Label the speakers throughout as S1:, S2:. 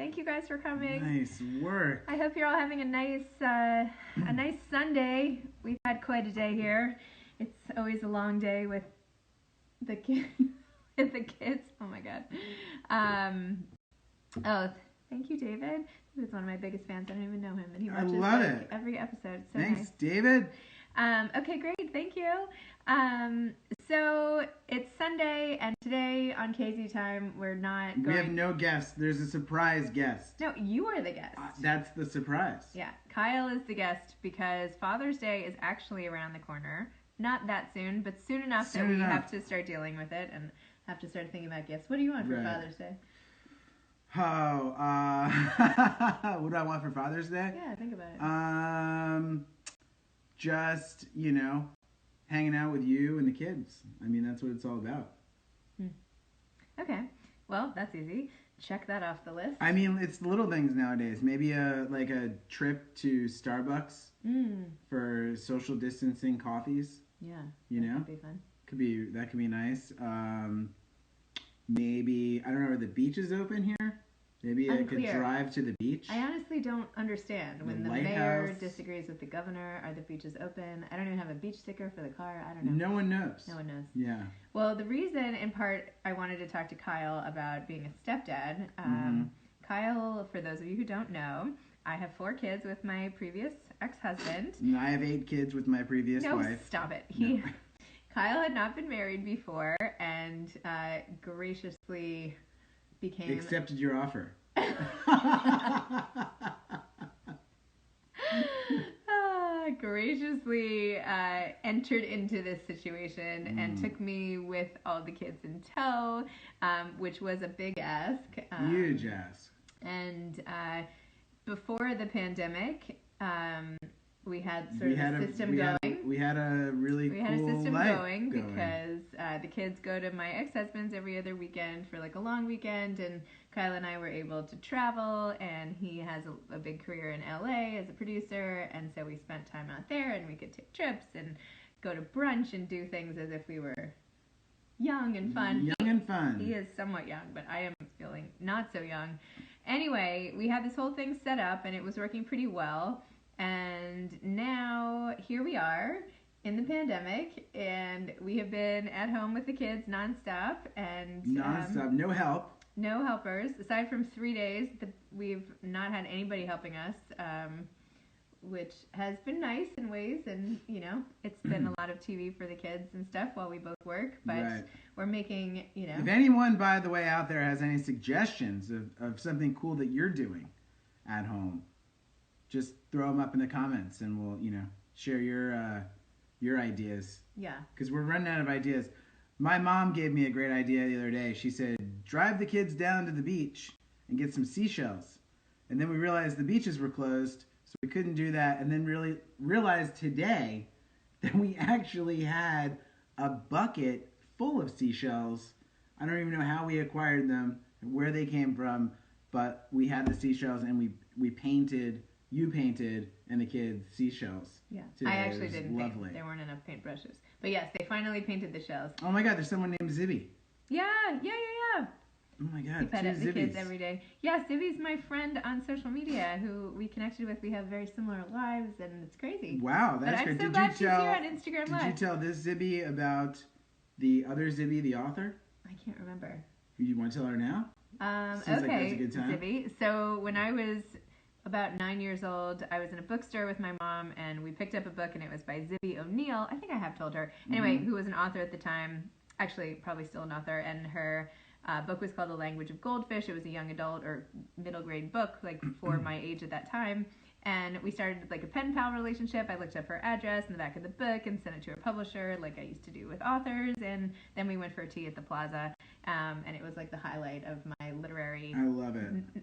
S1: Thank you guys for coming.
S2: Nice work.
S1: I hope you're all having a nice Sunday. We've had quite a day here. It's always a long day with the kids. Oh my god. Thank you, David. He was one of my biggest fans. I don't even know him, and he watches every episode. So
S2: Thanks,
S1: nice.
S2: David.
S1: Okay, great. Thank you. So it's Sunday, and today on KZ Time, we're not going...
S2: We have no guest. There's a surprise guest.
S1: No, you are the guest.
S2: That's the surprise.
S1: Yeah, Kyle is the guest because Father's Day is actually around the corner. Not that soon, but soon enough that we have to start dealing with it and have to start thinking about gifts. What do you want for Father's Day?
S2: Oh, what do I want for Father's Day?
S1: Yeah, think about it.
S2: Just, hanging out with you and the kids. I mean, that's what it's all about.
S1: Okay. Well, that's easy. Check that off the list.
S2: I mean, it's little things nowadays. Maybe a trip to Starbucks for social distancing coffees.
S1: Yeah.
S2: That
S1: could be fun.
S2: That could be nice. Maybe, I don't know, are the beaches open here? Maybe I could drive to the beach.
S1: I honestly don't understand. When the mayor disagrees with the governor, are the beaches open? I don't even have a beach sticker for the car. I don't know.
S2: No one knows.
S1: No one knows.
S2: Yeah.
S1: Well, the reason, in part, I wanted to talk to Kyle about being a stepdad. Kyle, for those of you who don't know, I have 4 kids with my previous ex-husband.
S2: And I have 8 kids with my previous wife.
S1: No, stop it. Kyle had not been married before and graciously
S2: accepted your offer.
S1: Graciously entered into this situation and took me with all the kids in tow, which was a big ask.
S2: Huge ask.
S1: And before the pandemic, we had a system going.
S2: We had a really cool
S1: system going because the kids go to my ex-husband's every other weekend for like a long weekend, and Kyle and I were able to travel, and he has a big career in LA as a producer, and so we spent time out there, and we could take trips and go to brunch and do things as if we were young and fun. He is somewhat young, but I am feeling not so young. Anyway, we had this whole thing set up, and it was working pretty well. And now here we are in the pandemic, and we have been at home with the kids nonstop. No help. No helpers. Aside from 3 days, we've not had anybody helping us, which has been nice in ways. And, it's been a lot of TV for the kids and stuff while we both work. But we're making,
S2: If anyone, by the way, out there has any suggestions of something cool that you're doing at home, just throw them up in the comments, and we'll, share your ideas.
S1: Yeah.
S2: Because we're running out of ideas. My mom gave me a great idea the other day. She said, drive the kids down to the beach and get some seashells. And then we realized the beaches were closed, so we couldn't do that. And then really realized today that we actually had a bucket full of seashells. I don't even know how we acquired them, where they came from, but we had the seashells, and we painted. You painted, and the kids, seashells.
S1: Yeah. I actually didn't paint. There weren't enough paintbrushes. But yes, they finally painted the shells.
S2: Oh my god, there's someone named Zibby.
S1: Yeah.
S2: Oh my god,
S1: we pet the kids every day. Yeah, Zibby's my friend on social media who we connected with. We have very similar lives, and it's crazy.
S2: Wow, that's
S1: great. I'm so glad she's here on Instagram Live.
S2: Did you tell this Zibby about the other Zibby, the author?
S1: I can't remember.
S2: You want to tell her now?
S1: Seems like that's a good time. Zibby. So when I was about 9 years old, I was in a bookstore with my mom, and we picked up a book, and it was by Zibby O'Neill. I think I have told her. Anyway, who was an author at the time, actually probably still an author, and her book was called The Language of Goldfish. It was a young adult or middle grade book, like for my age at that time. And we started like a pen pal relationship. I looked up her address in the back of the book and sent it to her publisher, like I used to do with authors. And then we went for a tea at the plaza. And it was like the highlight of my literary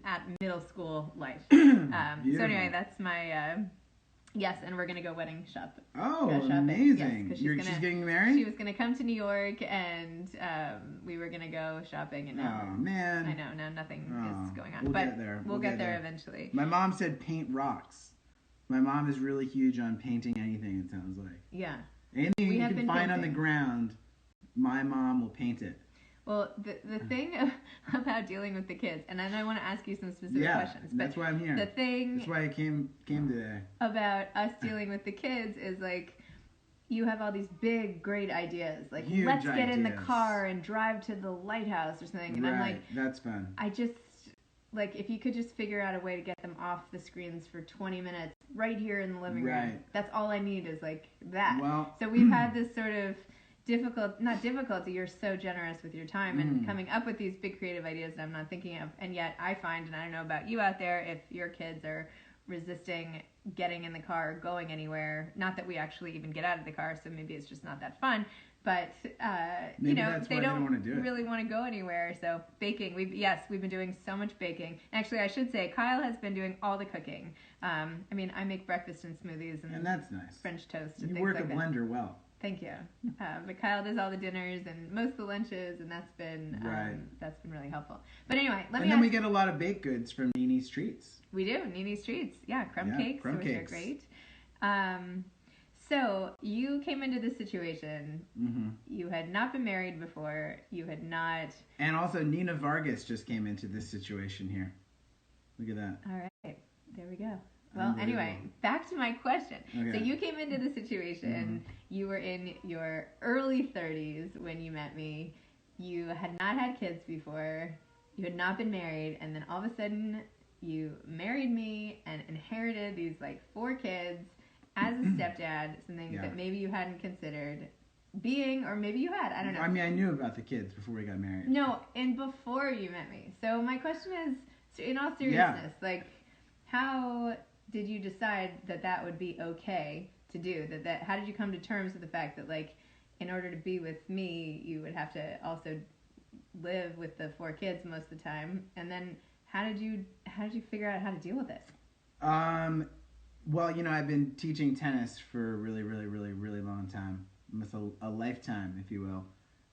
S1: at middle school life. So anyway, that's my yes, and we're gonna go wedding shop.
S2: Oh, amazing!
S1: Yes,
S2: she's getting married.
S1: She was gonna come to New York, and we were gonna go shopping. And now,
S2: oh man,
S1: I know now nothing is going on.
S2: We'll
S1: but
S2: get there.
S1: We'll get there eventually.
S2: My mom said paint rocks. My mom is really huge on painting anything. It sounds like.
S1: Yeah.
S2: Anything you can find on the ground, my mom will paint it.
S1: Well, the thing about about dealing with the kids, and then I want to ask you some specific questions.
S2: But that's why I'm here.
S1: The thing
S2: that's why I came today.
S1: About us dealing with the kids is like, you have all these big, great ideas. Like,
S2: huge
S1: let's get
S2: ideas.
S1: in the car and drive to the lighthouse or something. And I'm like,
S2: that's fun.
S1: I just, like, if you could just figure out a way to get them off the screens for 20 minutes right here in the living room. That's all I need is, like, that.
S2: Well,
S1: so we've had this sort of not difficulty, you're so generous with your time and coming up with these big creative ideas that I'm not thinking of. And yet I find, and I don't know about you out there, if your kids are resisting getting in the car or going anywhere, not that we actually even get out of the car, so maybe it's just not that fun, but you know, they don't really want to go anywhere. So baking, we've been doing so much baking. Actually, I should say Kyle has been doing all the cooking. I mean, I make breakfast and smoothies and that's nice. French toast and things like that.
S2: You work a blender well.
S1: Thank you. But Kyle does all the dinners and most of the lunches, and that's been really helpful. But anyway, then we get a lot of baked goods from Nini's Treats. We do, Nini's Treats. Yeah, crumb cakes, which are great. So you came into this situation. You had not been married before. You had not. And also Nina Vargas just came into this situation here. Look at that. All right, there we go. Well, anyway, back to my question. Okay. So you came into the situation, you were in your early 30s when you met me, you had not had kids before, you had not been married, and then all of a sudden you married me and inherited these like 4 kids as a stepdad, something that maybe you hadn't considered being, or maybe you had, I don't know. I mean, I knew about the kids before we got married. No, and before you met me. So my question is, in all seriousness, like, how did you decide that would be okay to do? That how did you come to terms with the fact that, like, in order to be with me, you would have to also live with the 4 kids most of the time? And then how did you figure out how to deal with it? Well, you know, I've been teaching tennis for a really, really, really, really long time, almost a lifetime, if you will,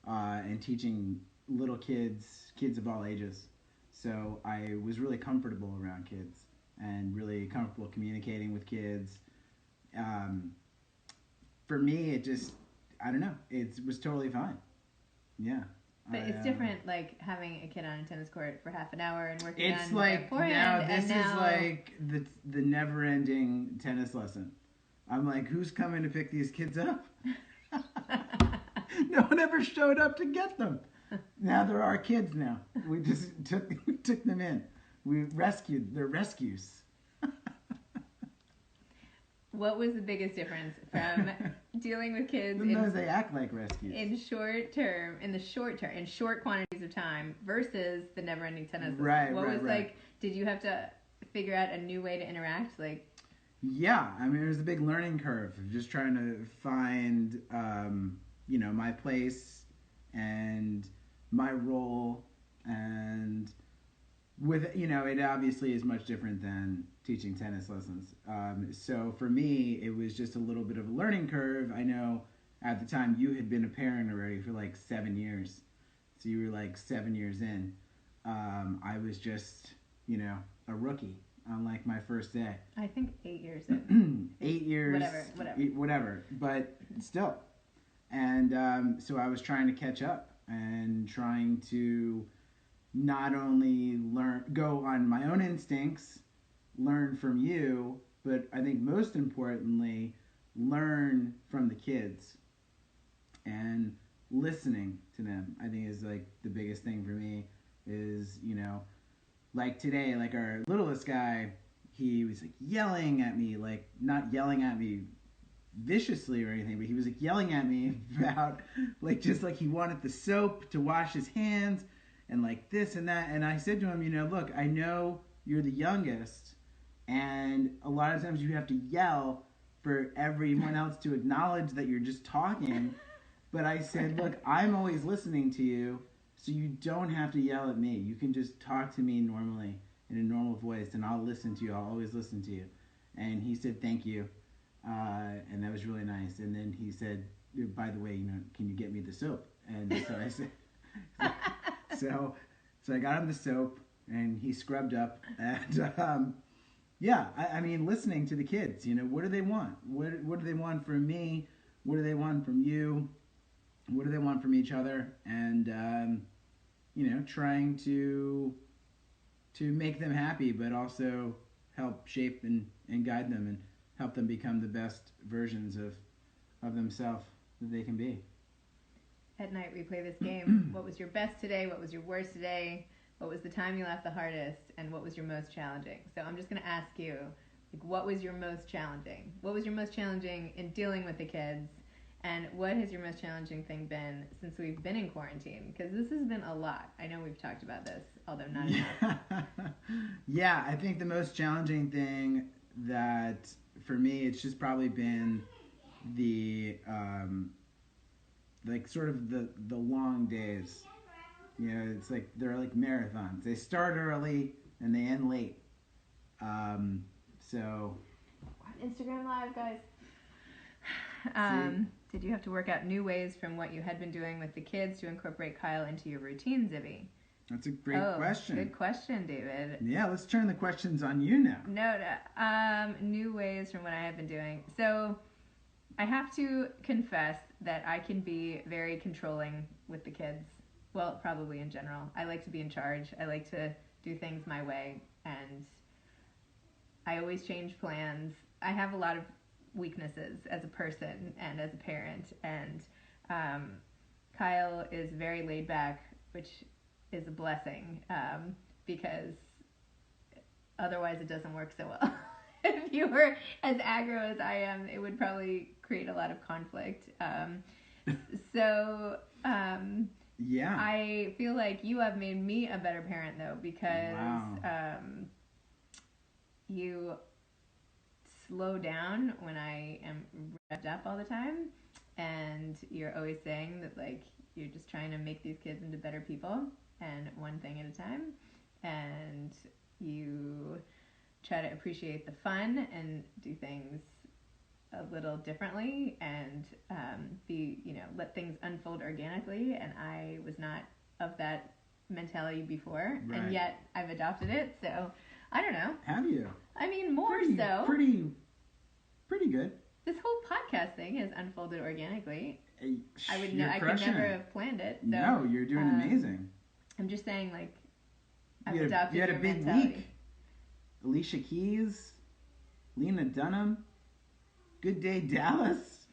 S1: and teaching little kids of all ages. So I was really comfortable around kids and really comfortable communicating with kids. For me, it just, I don't know, it was totally fine. Yeah. But it's different, like, having a kid on a tennis court for half an hour and working on like, forehand. This is like the never-ending tennis lesson. I'm like, who's coming to pick these kids up? No one ever showed up to get them. Now they're our kids now. We just took them in. We rescued, they're rescues. What was the biggest difference from dealing with kids they act like rescues in short quantities of time versus the never-ending tennis? Right. What was like? Did you have to figure out a new way to interact? Like, yeah, I mean, it was a big learning curve. Just trying to find, you know, my place and my role, and with, you know, it obviously is much different than teaching tennis lessons. So for me, it was just a little bit of a learning curve. I know at the time you had been a parent already for like 7 years. So you were like 7 years in. I was just, you know, a rookie on like my first day. I think 8 years in. 8 years. Whatever. But still. And so I was trying to catch up and trying to not only go on my own instincts, learn from you, but I think most importantly, learn from the kids and listening to them. I think is like the biggest thing for me is, you know, like today, like our littlest guy, he was like yelling at me, like not yelling at me viciously or anything, but he was like yelling at me about like just like he wanted the soap to wash his hands and like this and that. And I said to him, you know, look, I know you're the youngest, and a lot of times you have to yell for everyone else to acknowledge that you're just talking. But I said, look, I'm always listening to you, so you don't have to yell at me. You can just talk to me normally in a normal voice, and I'll listen to you. I'll always listen to you. And he said, thank you. And that was really nice. And then he said, by the way, you know, can you get me the soap? And so I said, so I got him the soap, and he scrubbed up. And yeah, I mean, listening to the kids, you know, what do they want? What do they want from me? What do they want from you? What do they want from each other? And
S2: trying to make them happy, but also help shape and guide them and help them become the best versions of themselves that they can be.
S1: At night we play this game. What was your best today? What was your worst today? What was the time you laughed the hardest? And what was your most challenging? So I'm just going to ask you, like, what was your most challenging? What was your most challenging in dealing with the kids? And what has your most challenging thing been since we've been in quarantine? Because this has been a lot. I know we've talked about this, although not enough.
S2: Yeah, I think the most challenging thing that, for me, it's just probably been the, sort of the long days. It's like, they're like marathons. They start early and they end late. So...
S1: Instagram Live, guys. Did you have to work out new ways from what you had been doing with the kids to incorporate Kyle into your routine, Zibby?
S2: That's a great question.
S1: Good question, David.
S2: Yeah, let's turn the questions on you now.
S1: No. New ways from what I have been doing. So I have to confess that I can be very controlling with the kids. Well, probably in general. I like to be in charge. I like to do things my way, and I always change plans. I have a lot of weaknesses as a person and as a parent, and Kyle is very laid back, which is a blessing, because otherwise it doesn't work so well. If you were as aggro as I am, it would probably create a lot of conflict. Yeah, I feel like you have made me a better parent, though, because you slow down when I am revved up all the time, and you're always saying that, like, you're just trying to make these kids into better people, and one thing at a time, and you try to appreciate the fun and do things a little differently, and let things unfold organically. And I was not of that mentality before, right. And yet I've adopted it, so I don't know.
S2: Have you?
S1: I mean,
S2: pretty good.
S1: This whole podcast thing has unfolded organically. I could never have planned it. So,
S2: no, you're doing amazing.
S1: I'm just saying, like, I've adopted your mentality. You had a big week.
S2: Alicia Keys, Lena Dunham, Good Day Dallas.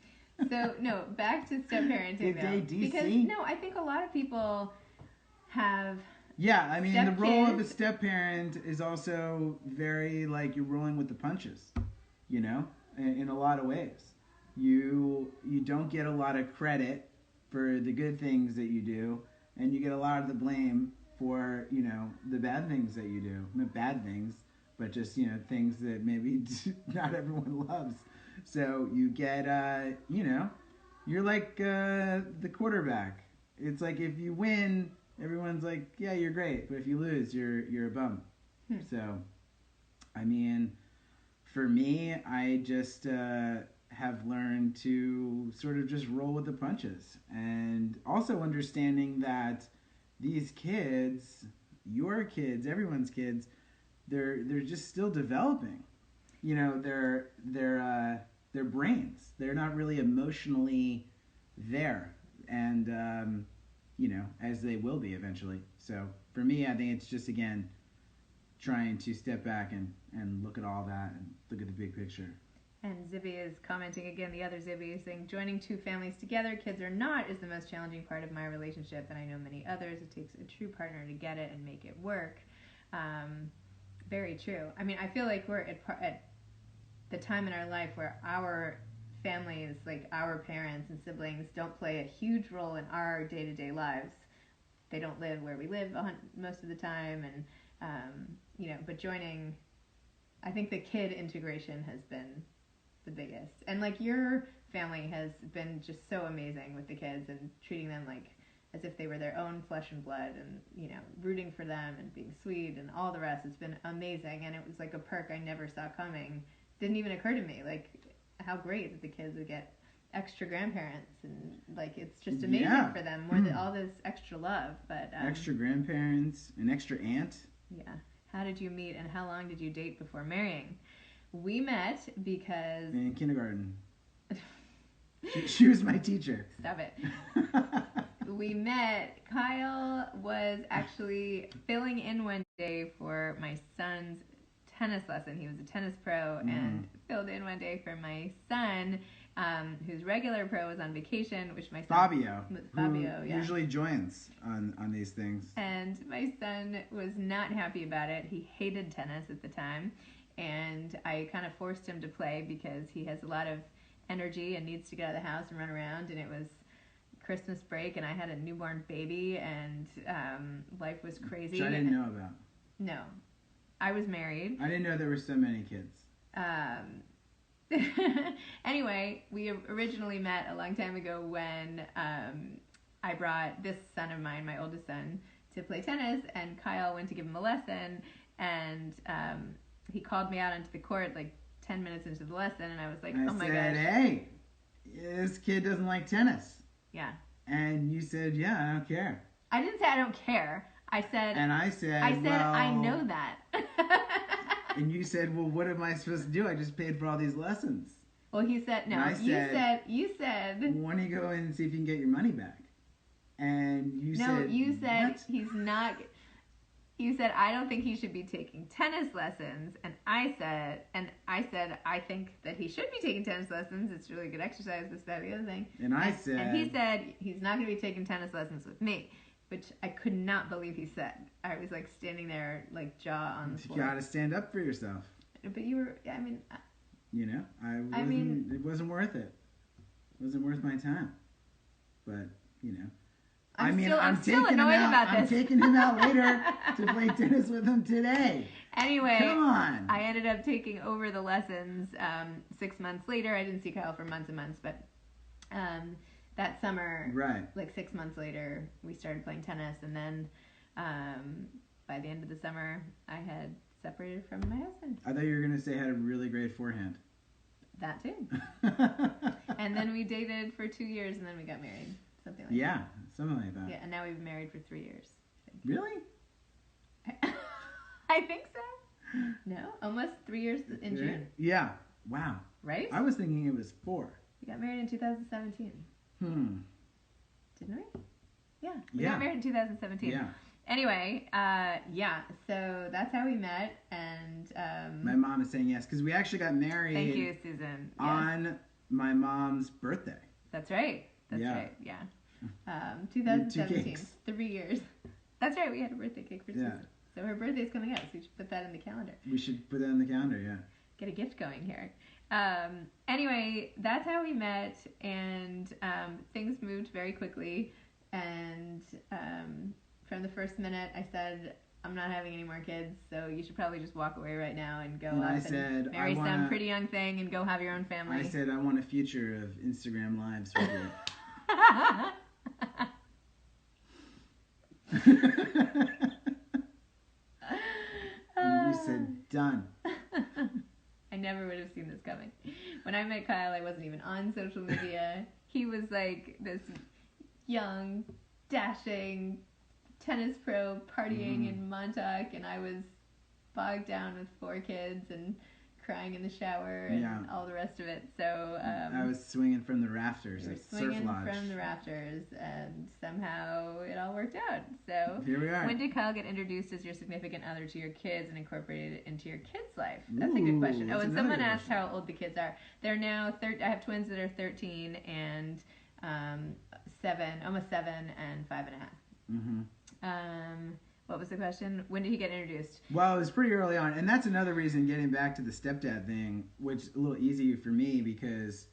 S1: So, no, back to step parenting.
S2: Good Day DC.
S1: Because, I think a lot of people have...
S2: Yeah, I mean, the role of a step parent is also very, like, you're rolling with the punches, in a lot of ways. You don't get a lot of credit for the good things that you do, and you get a lot of the blame for, the bad things that you do. Not bad things, but just, things that maybe not everyone loves. So you get, you're like the quarterback. It's like if you win, everyone's like, yeah, you're great. But if you lose, you're a bum. So, I mean, for me, I just have learned to sort of just roll with the punches. And also understanding that these kids, your kids, everyone's kids, they're just still developing. Their brains. They're not really emotionally there. And, as they will be eventually. So for me, I think it's just, again, trying to step back and look at all that and look at the big picture.
S1: And Zibby is commenting again, the other Zibby is saying, joining two families together, kids or not, is the most challenging part of my relationship, and I know many others. It takes a true partner to get it and make it work. Very true. I mean, I feel like we're at the time in our life where our families, like our parents and siblings, don't play a huge role in our day-to-day lives. They don't live where we live most of the time, and but joining, I think the kid integration has been the biggest. And like your family has been just so amazing with the kids and treating them like as if they were their own flesh and blood, and rooting for them and being sweet and all the rest. It's been amazing, and it was like a perk I never saw coming. Didn't even occur to me, like, how great that the kids would get extra grandparents, and like it's just amazing for them, more than all this extra love. But
S2: extra grandparents, an extra aunt.
S1: Yeah. How did you meet, and how long did you date before marrying? We met because
S2: in kindergarten. she was my teacher.
S1: Stop it. we met. Kyle was actually filling in one day for my son's tennis lesson. He was a tennis pro and filled in one day for my son, whose regular pro was on vacation, which my son...
S2: Fabio, who usually joins on these things.
S1: And my son was not happy about it. He hated tennis at the time, and I kind of forced him to play because he has a lot of energy and needs to get out of the house and run around, and it was Christmas break, and I had a newborn baby, and life was crazy.
S2: Which I didn't know about.
S1: No. I was married.
S2: I didn't know there were so many kids.
S1: Anyway, we originally met a long time ago when I brought this son of mine, my oldest son, to play tennis, and Kyle went to give him a lesson, and he called me out onto the court like 10 minutes into the lesson, and I was like, oh my gosh.
S2: I said, hey, this kid doesn't like tennis.
S1: Yeah.
S2: And you said, yeah, I don't care.
S1: I didn't say I don't care. I said, well, I know that.
S2: And you said, well, what am I supposed to do? I just paid for all these lessons.
S1: Well, he said, no, you said.
S2: Why don't you go in and see if you can get your money back? And you said,
S1: no, you said
S2: what?
S1: He's not. You said, I don't think he should be taking tennis lessons. And I said, I think that he should be taking tennis lessons. It's really good exercise, this, that, the other thing.
S2: And
S1: he said, he's not going to be taking tennis lessons with me, which I could not believe he said. I was like standing there, like jaw on the floor.
S2: You got to stand up for yourself.
S1: But you were, I mean.
S2: You know, it wasn't worth it. It wasn't worth my time. But, you know.
S1: I'm still annoyed about this.
S2: I'm taking him out later to play tennis with him today.
S1: Anyway,
S2: come on.
S1: I ended up taking over the lessons 6 months later. I didn't see Kyle for months and months, but that summer,
S2: right,
S1: like 6 months later, we started playing tennis, and then by the end of the summer, I had separated from my husband.
S2: I thought you were going to say I had a really great forehand.
S1: That too. And then we dated for 2 years, and then we got married. Something like
S2: that. Something like that.
S1: Yeah, and now we've been married for 3 years.
S2: Really?
S1: I think so. No, almost 3 years in June.
S2: Yeah. Wow.
S1: Right?
S2: I was thinking it was 4.
S1: We got married in 2017.
S2: Didn't
S1: we? Yeah. We got married in 2017.
S2: Yeah.
S1: Anyway, so that's how we met, and
S2: my mom is saying yes, because we actually got married.
S1: Thank you, Susan.
S2: On my mom's birthday.
S1: That's right. That's right. Yeah. 2017. 3 years. That's right. We had a birthday cake for Susan. So her birthday's coming up, so we should put that in the calendar.
S2: We should put that in the calendar. Yeah.
S1: Get a gift going here. Anyway, that's how we met, and things moved very quickly. And from the first minute, I said, I'm not having any more kids, so you should probably just walk away right now and go and marry some pretty young thing and go have your own family.
S2: I said, I want a future of Instagram Lives with you. And you said, done.
S1: I never would have seen this coming. When I met Kyle, I wasn't even on social media. He was like this young, dashing tennis pro partying in Montauk, and I was bogged down with 4 kids and crying in the shower and all the rest of it. So
S2: I was swinging from the rafters at Surf Lodge.
S1: Swinging from the rafters, and somehow it all worked out. So
S2: here we are.
S1: When did Kyle get introduced as your significant other to your kids and incorporated it into your kids' life? That's a good question. Oh, and someone asked how old the kids are. They're now I have twins that are 13 and 7, almost 7 and 5.5. What was the question? When did he get introduced?
S2: Well, it was pretty early on, and that's another reason, getting back to the stepdad thing, which is a little easier for me because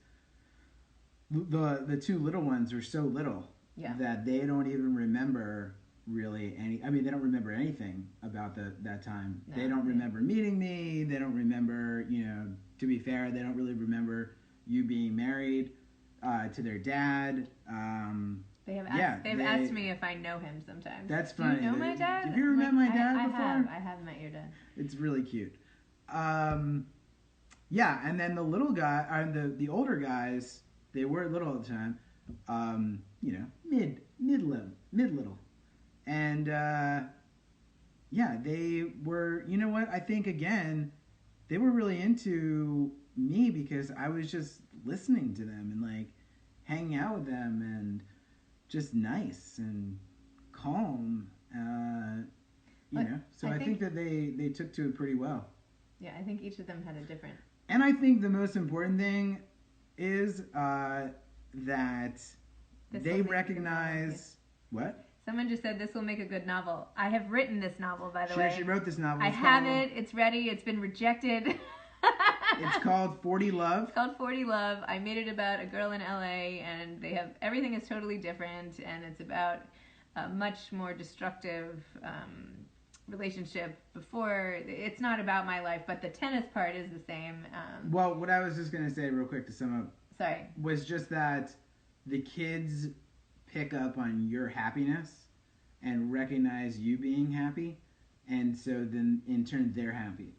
S2: the 2 little ones are so little that they don't even remember really any. I mean, they don't remember anything about that time. No, they don't remember meeting me. They don't remember, to be fair, they don't really remember you being married to their dad.
S1: They have asked me if I know him sometimes.
S2: That's funny.
S1: Do you know my dad?
S2: Have you ever met my dad before?
S1: I have met your dad.
S2: It's really cute. And then the little guy, the older guys, they were little at the time. Mid little, and they were. You know what? I think again, they were really into me because I was just listening to them and like hanging out with them and just nice and calm. You know, so I think that they took to it pretty well.
S1: Yeah, I think each of them had a different.
S2: And I think the most important thing is that they recognize what?
S1: Someone just said this will make a good novel. I have written this novel, by the way.
S2: Sure, she wrote this novel.
S1: I have it. It's ready. It's been rejected.
S2: It's called 40 Love.
S1: It's called 40 Love. I made it about a girl in LA, and everything is totally different, and it's about a much more destructive relationship before. It's not about my life, but the tennis part is the same.
S2: Well, what I was just going to say real quick to sum up.
S1: Sorry.
S2: Was just that the kids pick up on your happiness and recognize you being happy, and so then in turn they're happy,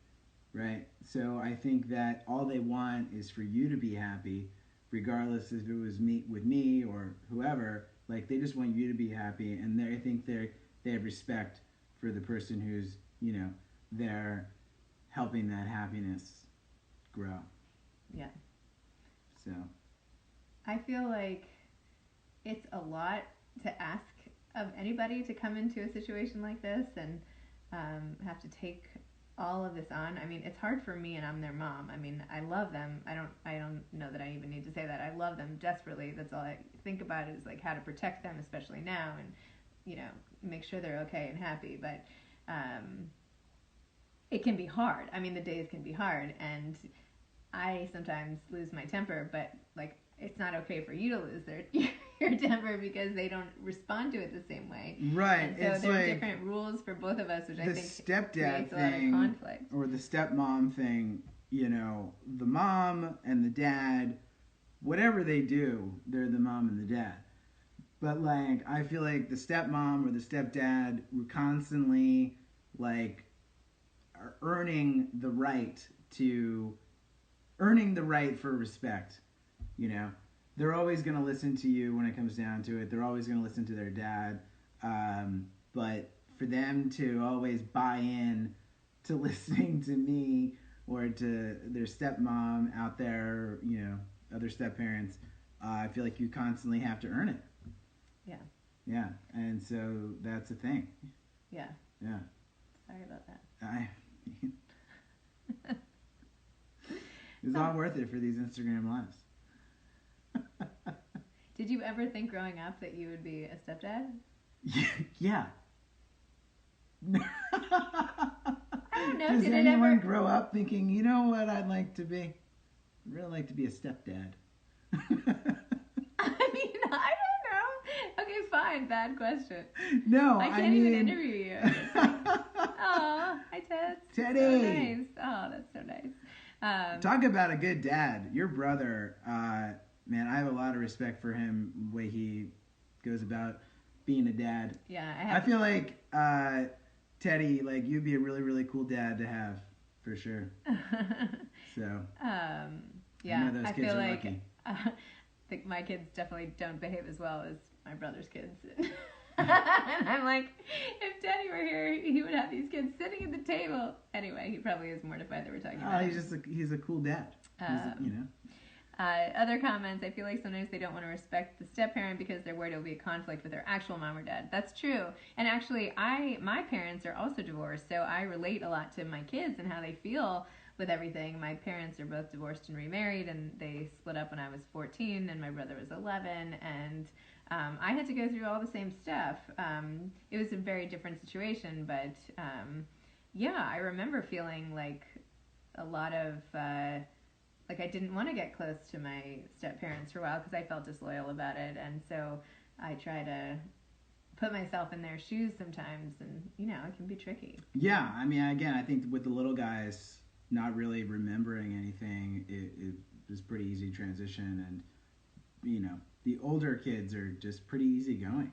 S2: right? So I think that all they want is for you to be happy, regardless if it was with me or whoever. Like, they just want you to be happy, and I think they have respect for the person who's, you know, they're helping that happiness grow.
S1: Yeah.
S2: So
S1: I feel like it's a lot to ask of anybody to come into a situation like this and have to take all of this on. I mean, it's hard for me, and I'm their mom. I mean, I love them. I don't know that I even need to say that. I love them desperately. That's all I think about is like how to protect them, especially now, and, you know, make sure they're okay and happy. But it can be hard. I mean, the days can be hard, and I sometimes lose my temper, but like, it's not okay for you to lose your temper because they don't respond to it the same way.
S2: Right.
S1: And so there are different rules for both of us, which I think
S2: stepdad
S1: creates a lot of conflict.
S2: Or the stepmom thing, you know, the mom and the dad, whatever they do, they're the mom and the dad. But like, I feel like the stepmom or the stepdad were constantly like are earning the right for respect. You know, they're always going to listen to you when it comes down to it. They're always going to listen to their dad. But for them to always buy in to listening to me or to their stepmom out there, you know, other step-parents, I feel like you constantly have to earn it.
S1: Yeah.
S2: Yeah. And so that's a thing.
S1: Yeah.
S2: Yeah.
S1: Sorry about that.
S2: It's all worth it for these Instagram lives.
S1: Did you ever think growing up that you would be a stepdad?
S2: Yeah.
S1: I don't know.
S2: Does anyone grow up thinking, you know what I'd like to be? I'd really like to be a stepdad.
S1: I mean, I don't know. Okay, fine. Bad question.
S2: No,
S1: I can't even interview you. Oh, hi, Ted.
S2: Teddy.
S1: So nice. Oh, that's so nice.
S2: Talk about a good dad. Your brother, man, I have a lot of respect for him, the way he goes about being a dad.
S1: Yeah,
S2: I feel like Teddy, like, you'd be a really, really cool dad to have, for sure. So,
S1: yeah,
S2: I feel like
S1: I think my kids definitely don't behave as well as my brother's kids. And I'm like, if Teddy were here, he would have these kids sitting at the table. Anyway, he probably is mortified that we're talking about him.
S2: He's a cool dad. You know.
S1: Other comments, I feel like sometimes they don't want to respect the step-parent because they're worried it will be a conflict with their actual mom or dad. That's true. And actually, my parents are also divorced, so I relate a lot to my kids and how they feel with everything. My parents are both divorced and remarried, and they split up when I was 14, and my brother was 11, and I had to go through all the same stuff. It was a very different situation, but yeah, I remember feeling like a lot of... like, I didn't want to get close to my step-parents for a while because I felt disloyal about it, and so I try to put myself in their shoes sometimes, and, you know, it can be tricky.
S2: Yeah, I mean, again, I think with the little guys not really remembering anything, it was pretty easy transition, and, you know, the older kids are just pretty easygoing.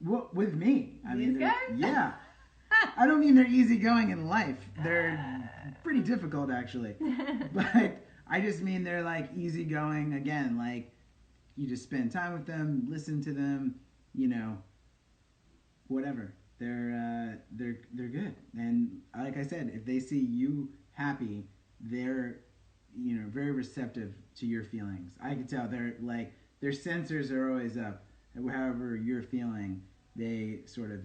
S2: Well, with me.
S1: These guys?
S2: Yeah. I don't mean they're easygoing in life. They're pretty difficult, actually. But I just mean they're, like, easygoing. Again, like, you just spend time with them, listen to them, you know, whatever. They're good. And like I said, if they see you happy, they're, you know, very receptive to your feelings. I can tell they're, like, their sensors are always up. however you're feeling, they sort of,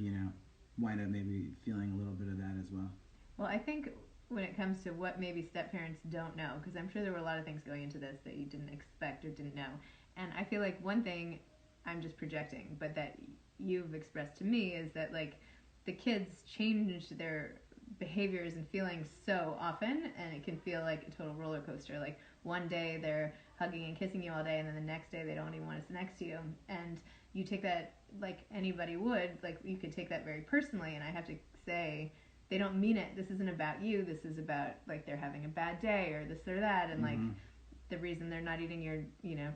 S2: wind up maybe feeling a little bit of that as well.
S1: Well, I think when it comes to what maybe step-parents don't know, because I'm sure there were a lot of things going into this that you didn't expect or didn't know. And I feel like one thing, I'm just projecting, but that you've expressed to me is that, like, the kids change their behaviors and feelings so often, and it can feel like a total roller coaster. Like, one day they're hugging and kissing you all day, and then the next day they don't even want to sit next to you. And you take that, like anybody would, like, you could take that very personally, and I have to say, they don't mean it. This isn't about you. This is about, like, they're having a bad day or this or that, and like, the reason they're not eating your,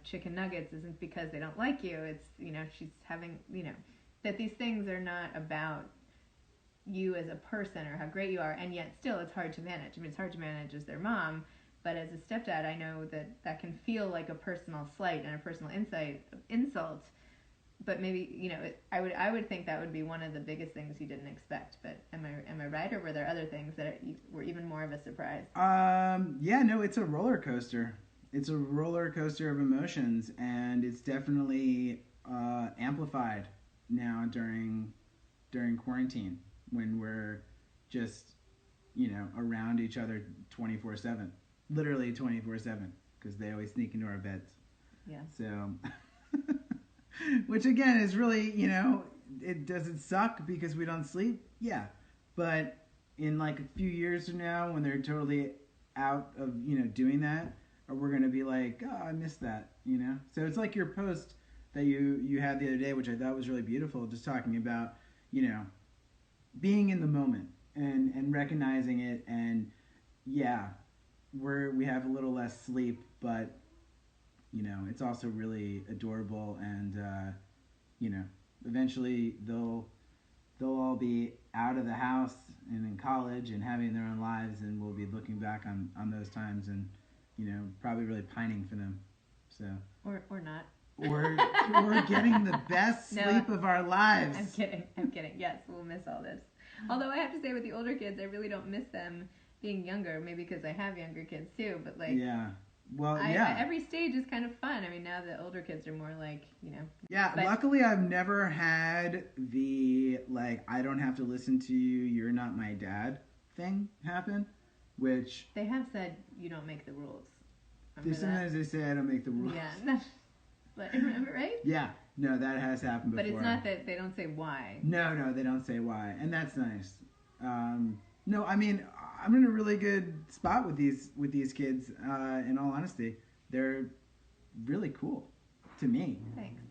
S1: chicken nuggets isn't because they don't like you. It's, she's having, that these things are not about you as a person or how great you are, and yet still it's hard to manage. I mean, it's hard to manage as their mom, but as a stepdad, I know that can feel like a personal slight and a personal insult. But maybe, I would think that would be one of the biggest things you didn't expect. But am I right, or were there other things that were even more of a surprise?
S2: Yeah, no, it's a roller coaster. It's a roller coaster of emotions, and it's definitely amplified now during quarantine, when we're just, around each other 24/7, literally 24/7, because they always sneak into our beds.
S1: Yeah.
S2: So, which again is really, it doesn't suck because we don't sleep. Yeah, but in like a few years from now, when they're totally out of, doing that, or we're gonna be like, oh, I missed that, So it's like your post that you had the other day, which I thought was really beautiful, just talking about, being in the moment and recognizing it, and yeah, we have a little less sleep, but it's also really adorable, and eventually they'll all be out of the house and in college and having their own lives, and we'll be looking back on those times and probably really pining for them. So
S1: or not.
S2: Or we're getting the best sleep of our lives.
S1: I'm kidding. Yes, we'll miss all this. Although I have to say, with the older kids, I really don't miss them being younger. Maybe because I have younger kids too. But like,
S2: yeah, well,
S1: every stage is kind of fun. I mean, now the older kids are more like,
S2: Yeah, luckily I've never had the like, I don't have to listen to you, you're not my dad thing happen. Which
S1: they have said you don't make the rules.
S2: Sometimes they say I don't make the rules.
S1: Yeah. But remember, right?
S2: Yeah. No, that has happened before.
S1: But it's not that they don't say why.
S2: No, they don't say why, and that's nice. No, I mean, I'm in a really good spot with these kids. In all honesty, they're really cool to me.
S1: Thanks.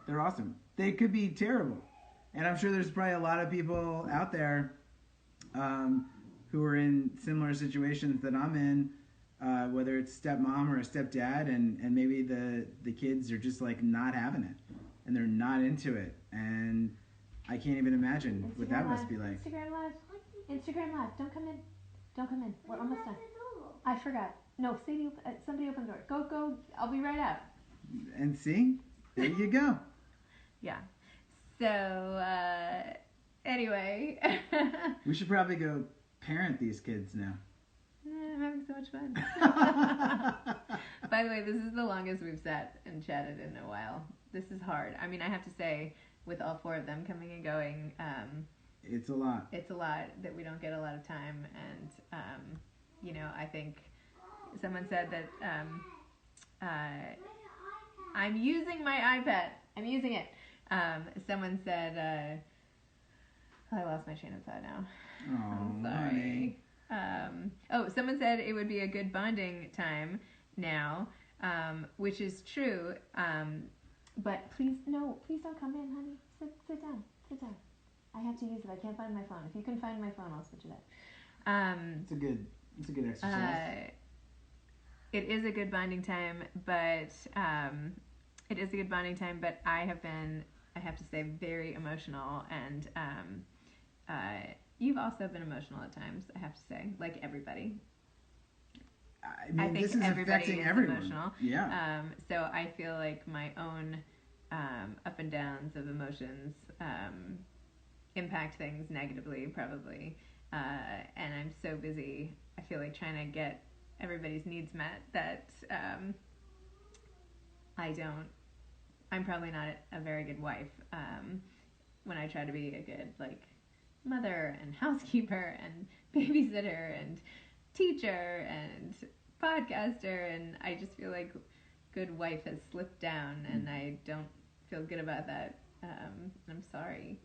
S2: They're awesome. They could be terrible, and I'm sure there's probably a lot of people out there who are in similar situations that I'm in. Whether it's stepmom or a stepdad, and maybe the kids are just like not having it, and they're not into it, and I can't even imagine what that must be like.
S1: Instagram Live. Don't come in. We're almost done. I forgot. No, somebody open the door. Go. I'll be right out.
S2: And see, there you go.
S1: Yeah. So anyway,
S2: we should probably go parent these kids now.
S1: I'm having so much fun. By the way, this is the longest we've sat and chatted in a while. This is hard. I mean, I have to say, with all four of them coming and going,
S2: it's a lot.
S1: It's a lot that we don't get a lot of time. And, I think someone said that I'm using my iPad. I'm using it. Someone said, I lost my train of thought now.
S2: Oh,
S1: I'm sorry. Someone said it would be a good bonding time now, which is true. But please don't come in, honey. Sit down. I have to use it. I can't find my phone. If you can find my phone, I'll switch it up.
S2: It's a good exercise.
S1: It is a good bonding time, but I have to say, very emotional, and you've also been emotional at times, I have to say, like everybody.
S2: I mean,
S1: I think
S2: this is affecting everyone.
S1: Emotional.
S2: Yeah.
S1: So I feel like my own up and downs of emotions impact things negatively, probably. And I'm so busy, I feel like, trying to get everybody's needs met that I don't I'm probably not a very good wife when I try to be a good like mother and housekeeper and babysitter and teacher and podcaster, and I just feel like good wife has slipped down, and I don't feel good about that. I'm sorry,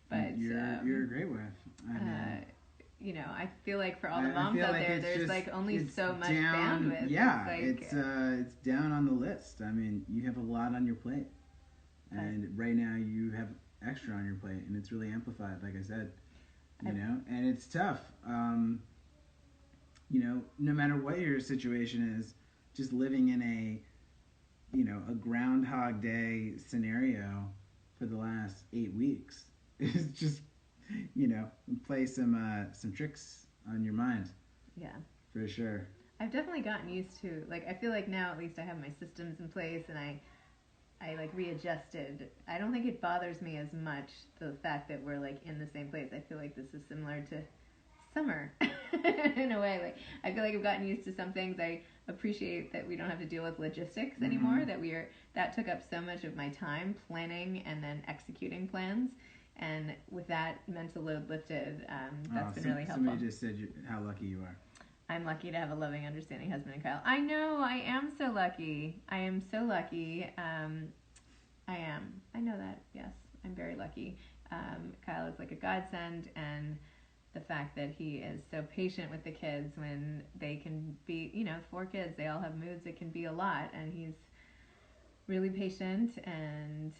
S1: but
S2: you're a great wife. I mean,
S1: you know, I feel like for all the moms out there, there's like only so much bandwidth.
S2: Yeah, it's down on the list. I mean, you have a lot on your plate, and right now you have extra on your plate, and it's really amplified, like I said. You know, and it's tough. You know, no matter what your situation is, just living in a Groundhog Day scenario for the last 8 weeks is just, play some tricks on your mind.
S1: Yeah.
S2: For sure.
S1: I've definitely gotten used to, like, I feel like now at least I have my systems in place, and I like readjusted. I don't think it bothers me as much, the fact that we're like in the same place. I feel like this is similar to summer in a way. Like, I feel like I've gotten used to some things. I appreciate that we don't have to deal with logistics anymore, that took up so much of my time planning and then executing plans. And with that mental load lifted, that's been really helpful.
S2: Somebody just said how lucky you are.
S1: I'm lucky to have a loving, understanding husband in Kyle. I know, I am so lucky. I am so lucky. I am. I know that, yes. I'm very lucky. Kyle is like a godsend, and the fact that he is so patient with the kids when they can be, 4 kids, they all have moods, it can be a lot, and he's really patient, and,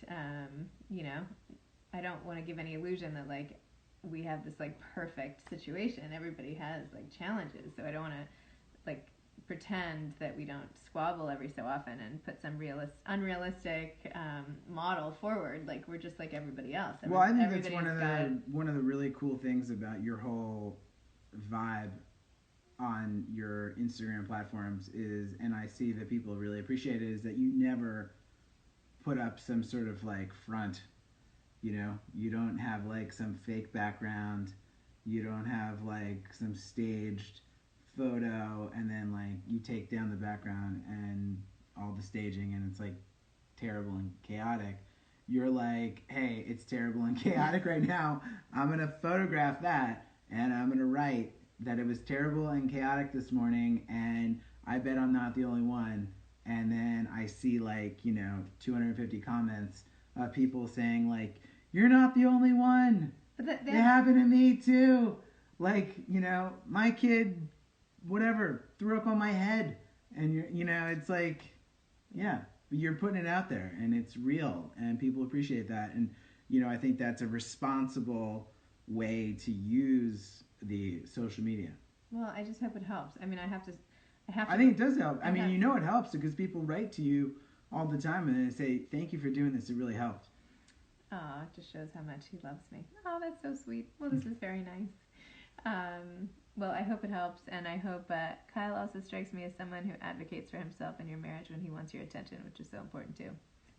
S1: I don't want to give any illusion that, like, we have this like perfect situation. Everybody has like challenges, so I don't want to like pretend that we don't squabble every so often and put some unrealistic model forward. Like, we're just like everybody else.
S2: Well, I think that's one of the really cool things about your whole vibe on your Instagram platforms is, and I see that people really appreciate it, is that you never put up some sort of like front. You don't have like some fake background. You don't have like some staged photo and then like you take down the background and all the staging and it's like terrible and chaotic. You're like, hey, it's terrible and chaotic right now. I'm going to photograph that and I'm going to write that it was terrible and chaotic this morning, and I bet I'm not the only one. And then I see like, 250 comments of people saying like, you're not the only one. It happened to me too. Like, my kid, whatever, threw up on my head. And, it's like, yeah, you're putting it out there and it's real and people appreciate that. And, I think that's a responsible way to use the social media.
S1: Well, I just hope it helps. I mean,
S2: I think it does help. I mean, it helps because people write to you all the time and they say, thank you for doing this. It really helped.
S1: Oh, it just shows how much he loves me. Oh, that's so sweet. Well, this is very nice. Well, I hope it helps, and I hope Kyle also strikes me as someone who advocates for himself in your marriage when he wants your attention, which is so important too.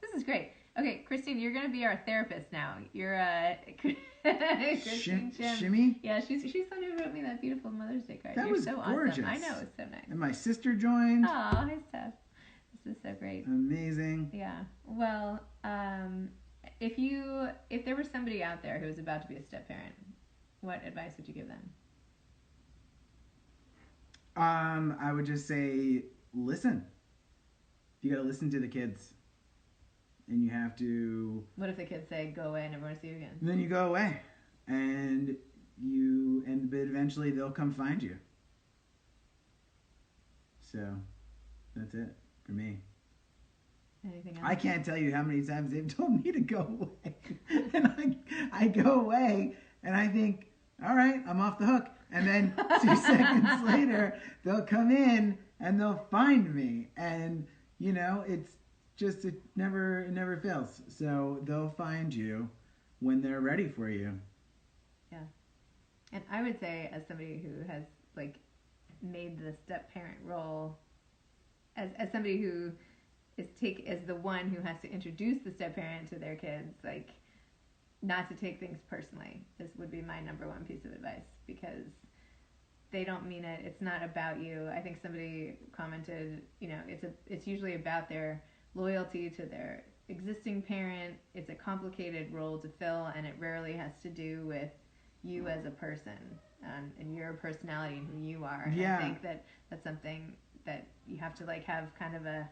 S1: This is great. Okay, Christine, you're going to be our therapist now. You're Christine Jim.
S2: Shimmy?
S1: Yeah, she's the one who wrote me that beautiful Mother's Day card.
S2: That
S1: You're
S2: was
S1: so
S2: gorgeous.
S1: Awesome. I know, it's so nice.
S2: And my sister joined.
S1: Oh, hi, Steph. This is so great.
S2: Amazing.
S1: Yeah. Well, if there was somebody out there who was about to be a step-parent, what advice would you give them?
S2: I would just say, listen. You got to listen to the kids. And you have to...
S1: What if the kids say, go away, I never want to see you again?
S2: Then you go away. But eventually they'll come find you. So, that's it for me.
S1: Anything else?
S2: I can't tell you how many times they've told me to go away. And I go away, and I think, all right, I'm off the hook. And then 2 seconds later, they'll come in, and they'll find me. And, it's just, it never fails. So they'll find you when they're ready for you.
S1: Yeah. And I would say, as somebody who has, like, made the step-parent role, as somebody who... is the one who has to introduce the step-parent to their kids, like, not to take things personally. This would be my number one piece of advice, because they don't mean it. It's not about you. I think somebody commented, it's usually about their loyalty to their existing parent. It's a complicated role to fill, and it rarely has to do with you as a person and your personality and who you are.
S2: Yeah.
S1: I think that that's something that you have to like have kind of a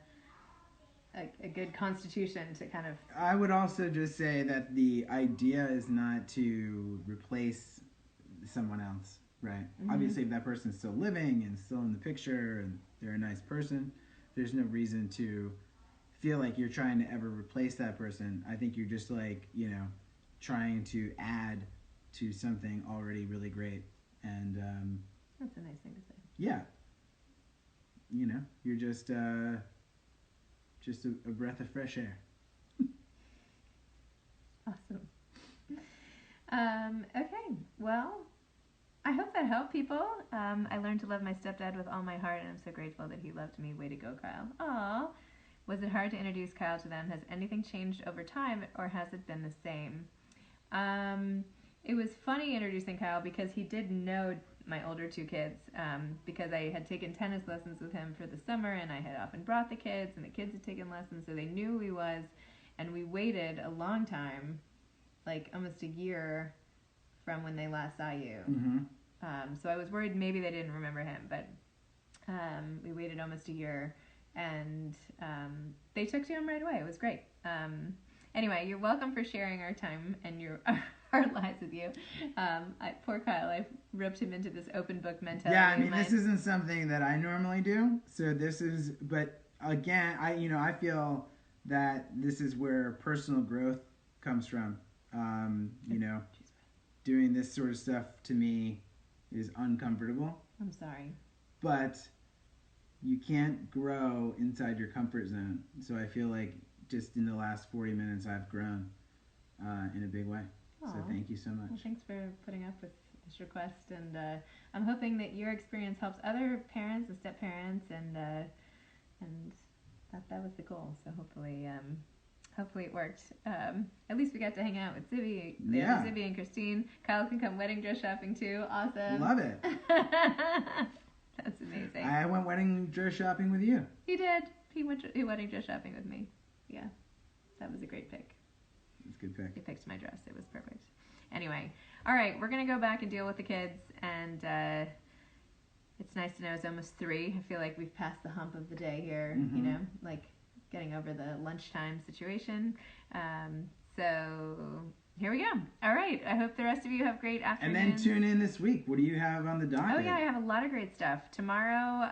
S1: good constitution to kind of.
S2: I would also just say that the idea is not to replace someone else, right? Mm-hmm. Obviously, if that person's still living and still in the picture and they're a nice person, there's no reason to feel like you're trying to ever replace that person. I think you're just like, trying to add to something already really great. And
S1: that's a nice thing to say.
S2: Yeah. You're just a breath of fresh air.
S1: Awesome. Okay, well, I hope that helped people. I learned to love my stepdad with all my heart, and I'm so grateful that he loved me. Way to go, Kyle. Aw. Was it hard to introduce Kyle to them? Has anything changed over time, or has it been the same? It was funny introducing Kyle because he did know my older two kids, because I had taken tennis lessons with him for the summer, and I had often brought the kids, and the kids had taken lessons, so they knew who he was, and we waited a long time, like almost a year from when they last saw you.
S2: Mm-hmm.
S1: So I was worried maybe they didn't remember him, but we waited almost a year, and they took to him right away. It was great. Anyway, you're welcome for sharing our time and our lives with you. Poor Kyle, I roped him into this open book mentality.
S2: Yeah, I mean, this isn't something that I normally do. So this is, but again, I feel that this is where personal growth comes from. Doing this sort of stuff to me is uncomfortable.
S1: I'm sorry.
S2: But you can't grow inside your comfort zone. So I feel like just in the last 40 minutes, I've grown in a big way. Aww. So thank you so much.
S1: Well, thanks for putting up with this request, and I'm hoping that your experience helps other parents and step-parents, and that was the goal. So hopefully it worked. At least we got to hang out with Zibby.
S2: Yeah.
S1: Zibby and Christine. Kyle can come wedding dress shopping too. Awesome.
S2: Love it.
S1: That's amazing.
S2: I went wedding dress shopping with you.
S1: He did. He went wedding dress shopping with me. Yeah. That was a great pick.
S2: It's a good pick.
S1: He picked my dress. It was perfect. Anyway. All right. We're going to go back and deal with the kids. And it's nice to know it's almost 3. I feel like we've passed the hump of the day here.
S2: Mm-hmm.
S1: Like getting over the lunchtime situation. So here we go. All right. I hope the rest of you have great afternoons.
S2: And then tune in this week. What do you have on the docket?
S1: Oh, yeah. I have a lot of great stuff. Tomorrow,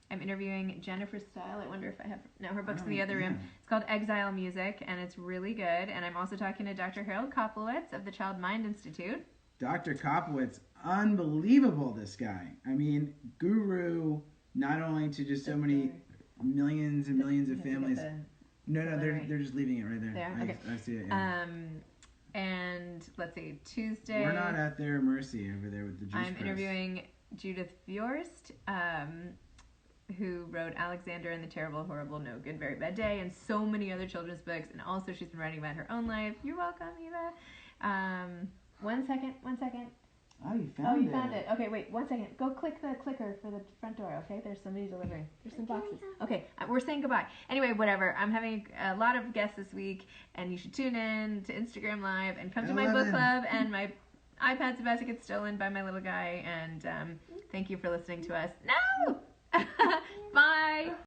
S1: I'm interviewing Jennifer Style. I wonder if I have her book's in the other room. It's called Exile Music, and it's really good. And I'm also talking to Dr. Harold Koplowitz of the Child Mind Institute.
S2: Dr. Koplowitz, unbelievable, this guy. I mean, guru, not only to just so many millions and millions of families. No, they're just leaving it right there.
S1: There? Okay.
S2: I see it, yeah.
S1: And let's see, Tuesday.
S2: We're not at their mercy over there with the juice
S1: I'm
S2: press.
S1: interviewing Judith Fjorst, who wrote Alexander and the Terrible, Horrible, No Good, Very Bad Day, and so many other children's books. And also she's been writing about her own life. You're welcome, Eva. One second.
S2: Oh, you found
S1: it. Okay, wait, 1 second. Go click the clicker for the front door, okay? There's somebody delivering. There's some boxes. Okay, we're saying goodbye. Anyway, whatever. I'm having a lot of guests this week, and you should tune in to Instagram Live and come to my book club, and my iPad's about to get stolen by my little guy, and thank you for listening to us. No! Bye!